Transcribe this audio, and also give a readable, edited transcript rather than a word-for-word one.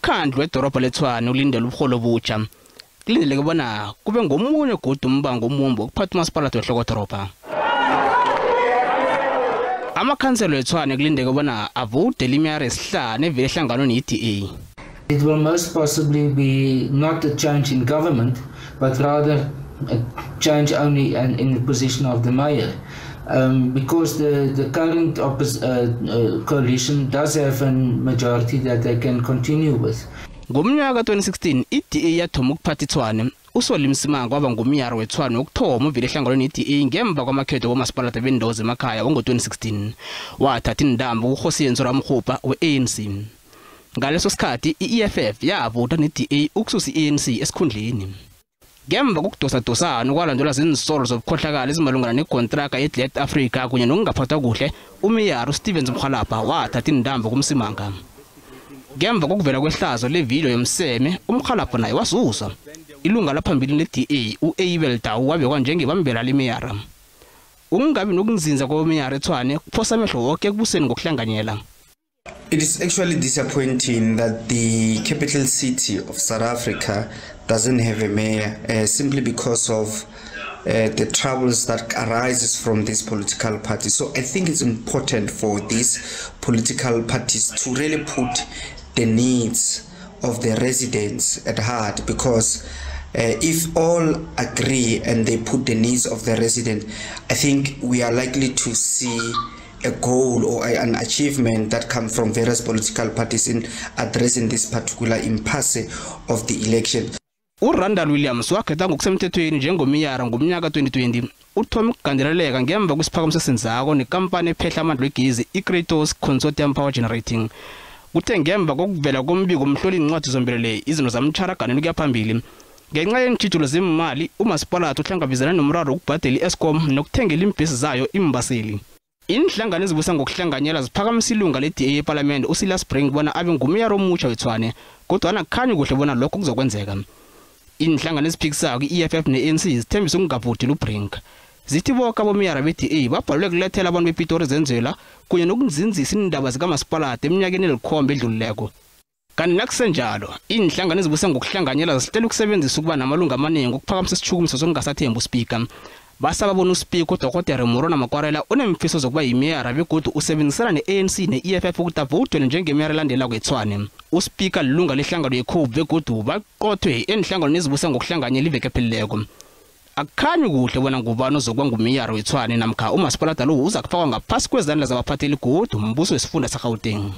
umkhandlu wedorobha le-Tshwane ulindele umrholi obutsha kulindeleke bona kube ngomunye godu umbango omumbi ukuphatha umasipalada wehloko-dorobha. Amakhansela weTshwane kulindeke bona avowudele imeyara esihlanu evele ehlanganweni yi-DA. It will most possibly be not a change in government, but rather a change only in the position of the mayor. Because the current coalition does have a majority that they can continue with. Ngomnyaka 2016 i-DA yathoma ukuphatha iTshwane. Usolimsimanga waba ngumeyara weTshwane wokuthoma uvele ehlanganweni yi-DA ngemva kwamakhetho bomasipalada bendawo zemakhaya ngo-2016. Wathatha indambo kuRhosiyenzo Ramkhupa we-ANC. Ngaleso sikhathi i-EFF yavota ne-DA ukususa i-ANC esikhundleni. Ngemva kokudosa-dosana okwalandelwa zinsolo zobukhohlakala ezimalungana nekontraka ye-Let Africa kunye nokungaphathwa kuhle, umeyara uStevens Mkhalapha wathatha indambo kumsimanga. Ngemva kokuvela kwehlazo levideo yomseme, uMkhalapha naye wasusa. Ilunga laphambili le-DA u-Abel Dawu wabekwa njengebambela lemeyara. Ukungabi nokunzinza komeyara eTshwane kuphosa amehlo wonke ekubuseni ngokuhlanganyela. It is actually disappointing that the capital city of South Africa doesn't have a mayor simply because of the troubles that arises from these political parties. So I think it's important for these political parties to really put the needs of the residents at heart, because if all agree and they put the needs of the resident, I think we are likely to see a goal or an achievement that comes from various political parties in addressing this particular impasse of the election. u-Randall wakhetha ngokusemthethweni njengomeyara ngomnyaka 2020. Uthome ukugandeleleka ngemva kwesiphakamiso senzako nekampani ephehla amandla wegezi i-Kratos Consortium Power Generating. Kuthe ngemva kokuvela kombiko umhloli incwadi zombelele izinto zamtsharaganeni kuya phambili. Ngenxa yeentjhijilo zemali, umasipalada uhlangabezana nomraro wokubhadela i-Eskom nokuthengela iimbhesi zayo imbaseli. Inhlangano ezibusa ngokuhlanganyela ziphakamisa ilunga le-DA eParliament uSilas Spring bona abe ngumeyara omutjha weTshwane, kodwa akukhanyi kuhle bona lokho kuzokwenzeka. Inhlangano eziphikisako i-EFF ne-ANC zithembisa ukungavoteli uBrink. Zithi boke abomeyara be-DA babhalelwe kulethela abantu bePitori zenzela kunye nokunzinzisa iindaba zikamasipalada eminyakeni elikhomba edlulileko. Kanti nakusenjalo, inhlangano ezibusa ngokuhlanganyela zihlela ukusebenzisa ukuba namalunga amaningi ukuphakamisa isitshukumiso sokungasathembi uSpeaker. Basaba bona uSpeaker uDr Morona Makwarela unemfiso zokuba yimeyara begodu usebenzisana ne-ANC ne-EFF ukuthi avowudele njengemeyara elandela kweTshwane. uSpeaker lilunga lehlangano yeCOPE begodu baqothwe enhlanganweni ezibusa ngokuhlanganyela iveke ephelileko. Akukhanyi kuhle bona ngubani ozokuba ngumeyara weTshwane namkha umasipalada lo uza kufakwa ngaphasi kwezandla zabaphatheli godu umbuso wesifunda saGauteng.